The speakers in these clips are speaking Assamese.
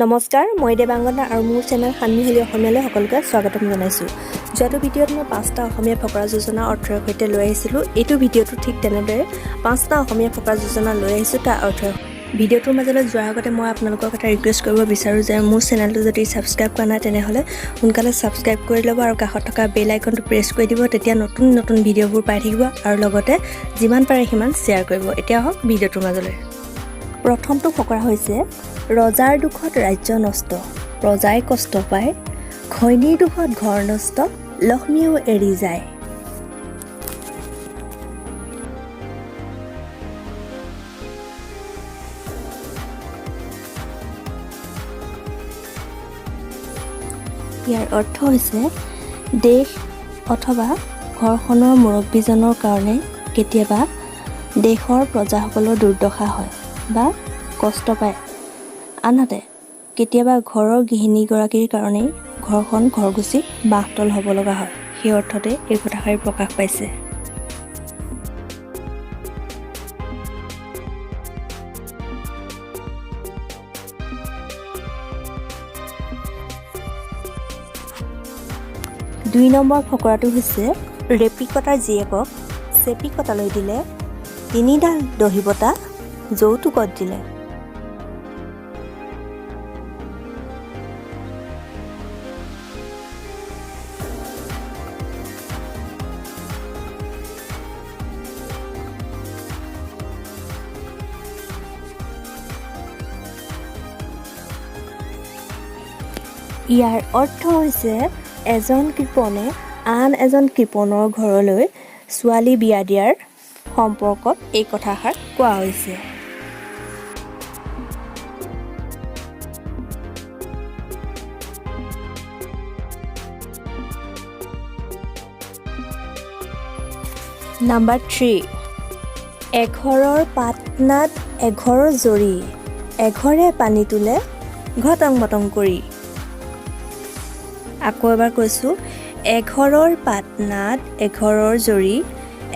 নমস্কাৰ, মই দেৱাংগনা আৰু মোৰ চেনেল সান্মিহলি অসমীয়ালৈ সকলোকে স্বাগতম জনাইছোঁ। যোৱাটো ভিডিঅ'ত মই 5টা অসমীয়া ফকৰা যোজনা অৰ্থৰ সৈতে লৈ আহিছিলোঁ। এইটো ভিডিঅ'টো ঠিক তেনেদৰে 5টা অসমীয়া ফকৰা যোজনা লৈ আহিছোঁ তাৰ অৰ্থ। ভিডিঅ'টোৰ মাজলৈ যোৱাৰ আগতে মই আপোনালোকক এটা ৰিকুৱেষ্ট কৰিব বিচাৰোঁ যে মোৰ চেনেলটো যদি ছাবস্ক্ৰাইব কৰা নাই তেনেহ'লে সোনকালে ছাবস্ক্ৰাইব কৰি ল'ব আৰু কাষত থকা বেল আইকনটো প্ৰেছ কৰি দিব। তেতিয়া নতুন নতুন ভিডিঅ'বোৰ পাই থাকিব আৰু লগতে যিমান পাৰে সিমান শ্বেয়াৰ কৰিব। এতিয়া আহক ভিডিঅ'টোৰ মাজলৈ। প্ৰথমটো ফকৰা হৈছে ৰজাৰ দুখত ৰাজ্য নষ্ট, প্ৰজাই কষ্ট পায়, ঘৈণীৰ দুখত ঘৰ নষ্ট, লক্ষ্মীও এৰি যায়। ইয়াৰ অৰ্থ হৈছে দেশ অথবা ঘৰখনৰ মুৰব্বীজনৰ কাৰণে কেতিয়াবা দেশৰ প্ৰজাসকলৰ দুৰ্দশা হয় বা কষ্ট পায়। আনহাতে কেতিয়াবা ঘৰৰ গৃহিণীগৰাকীৰ কাৰণেই ঘৰখন ঘৰগুচি বাঁহতল হ'ব লগা হয়। সেই অৰ্থতে এই কথাষাৰি প্ৰকাশ পাইছে। দুই নম্বৰ ফকৰাটো হৈছে ৰেপি কটাৰ জীয়েকক চেপি কটালৈ দিলে, তিনিডাল দহি বটা যৌতুকত দিলে। ইয়াৰ অৰ্থ হৈছে এজন কৃপণে আন এজন কৃপণৰ ঘৰলৈ ছোৱালী বিয়া দিয়াৰ সম্পৰ্কত এই কথাষাৰ কোৱা হৈছে। নাম্বাৰ 3, এঘৰৰ পাটনাত এঘৰৰ জৰি, এঘৰে পানী তোলে ঘটং মটং কৰি। আকৌ এবাৰ কৈছোঁ, এঘৰৰ পাটনাত এঘৰৰ জৰি,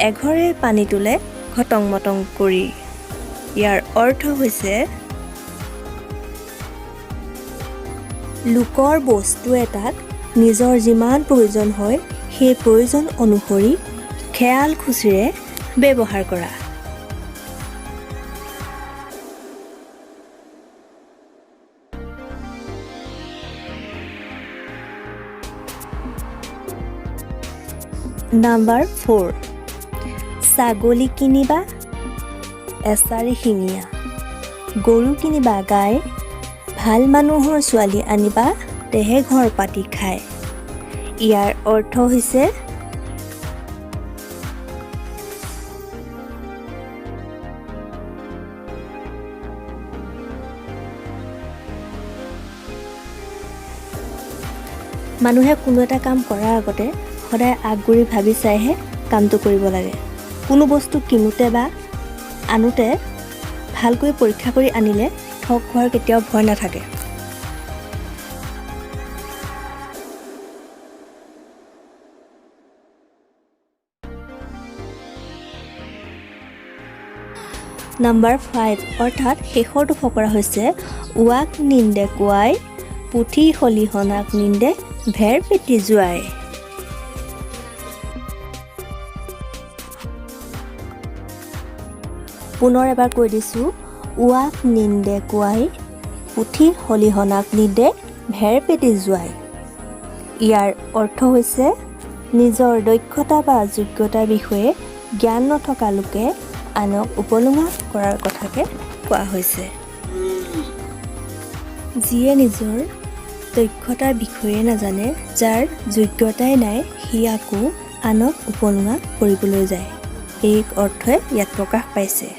এঘৰে পানী তোলে ঘটং মটং কৰি। ইয়াৰ অৰ্থ হৈছে লোকৰ বস্তু এটাক নিজৰ যিমান প্ৰয়োজন হয় সেই প্ৰয়োজন অনুসৰি খেয়াল খুচিৰে ব্যৱহাৰ কৰা। নাম্বাৰ 4, ছাগলী কিনিবা এচাৰি শিঙীয়া, গৰু কিনিবা গাই, ভাল মানুহৰ ছোৱালী আনিবা তেহে ঘৰ পাতি খায়। ইয়াৰ অৰ্থ হৈছে মানুহে কোনো এটা কাম কৰাৰ আগতে সদায় আগবাঢ়ি ভাবি চাইহে কামটো কৰিব লাগে। কোনো বস্তু কিনোতে বা আনোতে ভালকৈ পৰীক্ষা কৰি আনিলে ঠগ হোৱাৰ কেতিয়াও ভয় নাথাকে। নাম্বাৰ 5 অৰ্থাৎ শেষৰটো ফকৰা হৈছে উৱাক নিন্দে কোৱাই, পুথি খলিহনাক নিন্দে ভেৰ পেটি যোৱাই। পুনৰ এবাৰ কৈ দিছোঁ, উৱাক নিন্দে কোৱাই, পুথি খলিহনাক নিন্দে ভেৰ পেটি যোৱাই। ইয়াৰ অৰ্থ হৈছে নিজৰ দক্ষতা বা যোগ্যতাৰ বিষয়ে জ্ঞান নথকা লোকে আনক উপলুঙা কৰাৰ কথাকে কোৱা হৈছে। যিয়ে নিজৰ দক্ষতাৰ বিষয়ে নাজানে, যাৰ যোগ্যতাই নাই, সি আকৌ আনক উপলুঙা কৰিবলৈ যায়। এই অৰ্থই ইয়াত প্ৰকাশ পাইছে।